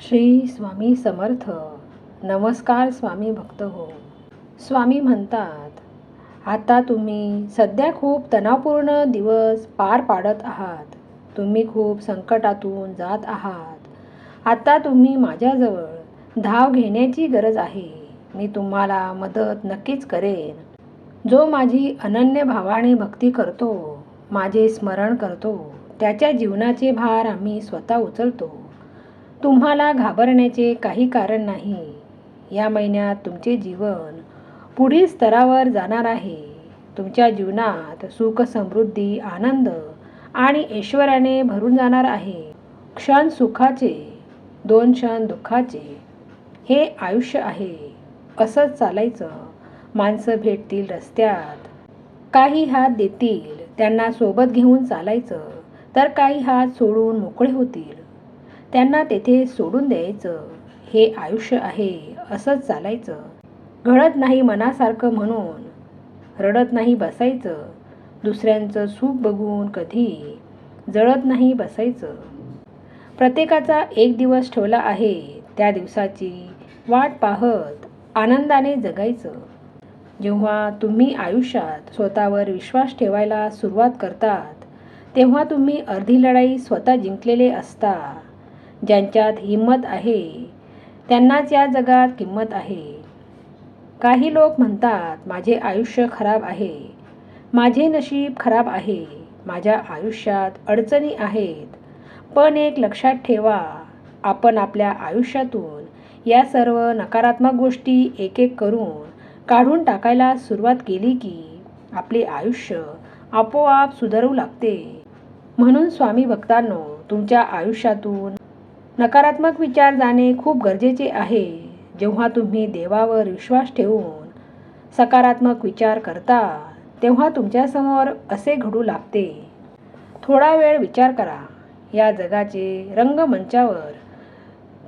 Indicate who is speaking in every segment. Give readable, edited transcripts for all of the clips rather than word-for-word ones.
Speaker 1: श्री स्वामी समर्थ. नमस्कार स्वामी भक्त हो. स्वामी म्हणतात, आता तुम्ही सध्या खूप तणावपूर्ण दिवस पार पाडत आहात. तुम्ही खूप संकटातून जात आहात. आता तुम्ही माझ्याजवळ धाव घेण्याची गरज आहे. मी तुम्हाला मदत नक्कीच करेन. जो माझी अनन्य भावाने भक्ती करतो, माझे स्मरण करतो, त्याच्या जीवनाचे भार आम्ही स्वतः उचलतो. तुम्हाला घाबरण्याचे काही कारण नाही. या महिन्यात तुमचे जीवन पुढील स्तरावर जाणार आहे. तुमच्या जीवनात सुख, समृद्धी, आनंद आणि ऐश्वर्याने भरून जाणार आहे. क्षण सुखाचे, 2 क्षण दुःखाचे. हे आयुष्य आहे. असंच चालायचं. माणसं भेटतील रस्त्यात, काही हात देतील, त्यांना सोबत घेऊन चालायचं, तर काही हात सोडून मोकळे होतील, त्यांना तेथे सोडून द्यायचं. हे आयुष्य आहे. असंच चालायचं. घडत नाही मनासारखं म्हणून रडत नाही बसायचं. दुसऱ्यांचं सुख बघून कधी जळत नाही बसायचं. प्रत्येकाचा एक दिवस ठेवला आहे. त्या दिवसाची वाट पाहत आनंदाने जगायचं. जेव्हा तुम्ही आयुष्यात स्वतःवर विश्वास ठेवायला सुरुवात करतात, तेव्हा तुम्ही अर्धी लढाई स्वतः जिंकलेले असता. ज्यांच्यात हिंमत आहे त्यांनाच या जगात किंमत आहे. काही लोक म्हणतात, माझे आयुष्य खराब आहे, माझे नशीब खराब आहे, माझ्या आयुष्यात अडचणी आहेत. पण एक लक्षात ठेवा, आपण आपल्या आयुष्यातून या सर्व नकारात्मक गोष्टी एक एक करून काढून टाकायला सुरुवात केली की आपले आयुष्य आपोआप सुधारू लागते. म्हणून स्वामी भक्तांनो, तुमच्या आयुष्यातून नकारात्मक विचार जाणे खूप गरजेचे आहे. जेव्हा तुम्ही देवावर विश्वास ठेवून सकारात्मक विचार करता, तेव्हा तुमच्यासमोर असे घडू लागते. थोडा वेळ विचार करा. या जगाचे रंगमंचावर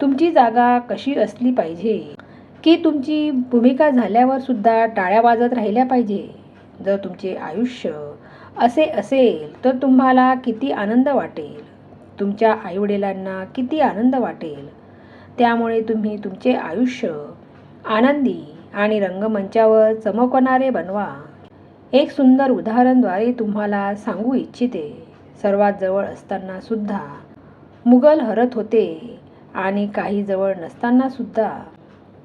Speaker 1: तुमची जागा कशी असली पाहिजे, की तुमची भूमिका झाल्यावर सुद्धा टाळ्या वाजत राहिल्या पाहिजे. जर तुमचे आयुष्य असे असेल तर तुम्हाला किती आनंद वाटेल, तुमच्या आईवडिलांना किती आनंद वाटेल. त्यामुळे तुम्ही तुमचे आयुष्य आनंदी आणि रंगमंचावर चमकवणारे बनवा. एक सुंदर उदाहरणद्वारे तुम्हाला सांगू इच्छिते. सर्वात जवळ असताना सुद्धा मुघल हरत होते आणि काही जवळ नसताना सुद्धा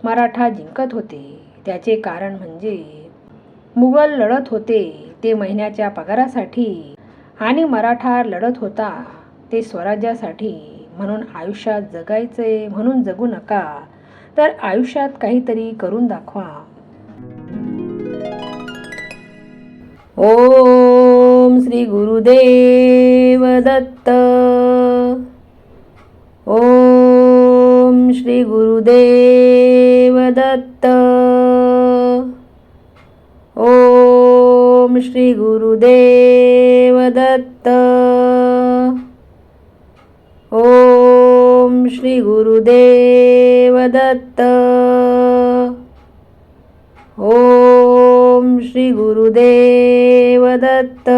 Speaker 1: मराठा जिंकत होते. त्याचे कारण म्हणजे मुघल लढत होते ते महिन्याच्या पगारासाठी आणि मराठा लढत होता ते स्वराज्यासाठी. म्हणून आयुष्यात जगायचे म्हणून जगू नका, तर आयुष्यात काहीतरी करून दाखवा. ओम श्री गुरुदेव दत्त. ओम श्री गुरुदेव दत्त. ओम श्री गुरुदेव दत्त. ओम श्री गुरुदेव दत्त. ओम श्री गुरुदेव दत्त.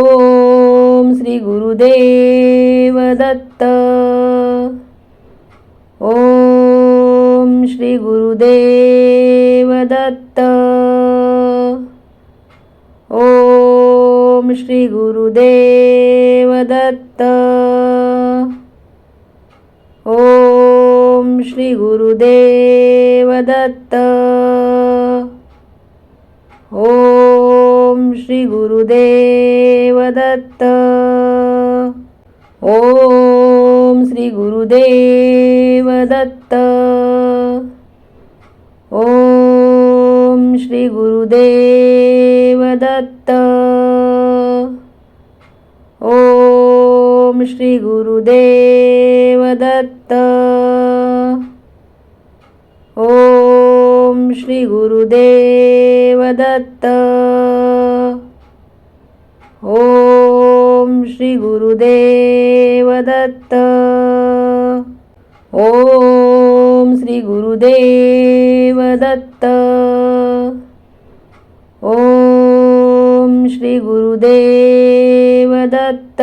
Speaker 1: ओम श्री गुरुदेव दत्त. ओम श्री गुरुदेव दत्त. ओम श्री गुरुदेव दत्त. ओम श्री गुरुदेव दत्त. ओम श्री गुरुदेव दत्त. ओम श्री गुरुदेव दत्त. ओम श्री गुरुदेव दत्त. ओम श्री गुरुदेव दत्त. ओम श्री गुरुदेव दत्त. ओम श्री गुरुदेव दत्त. ओम श्री गुरुदेव दत्त. ओम श्री गुरुदेव दत्त.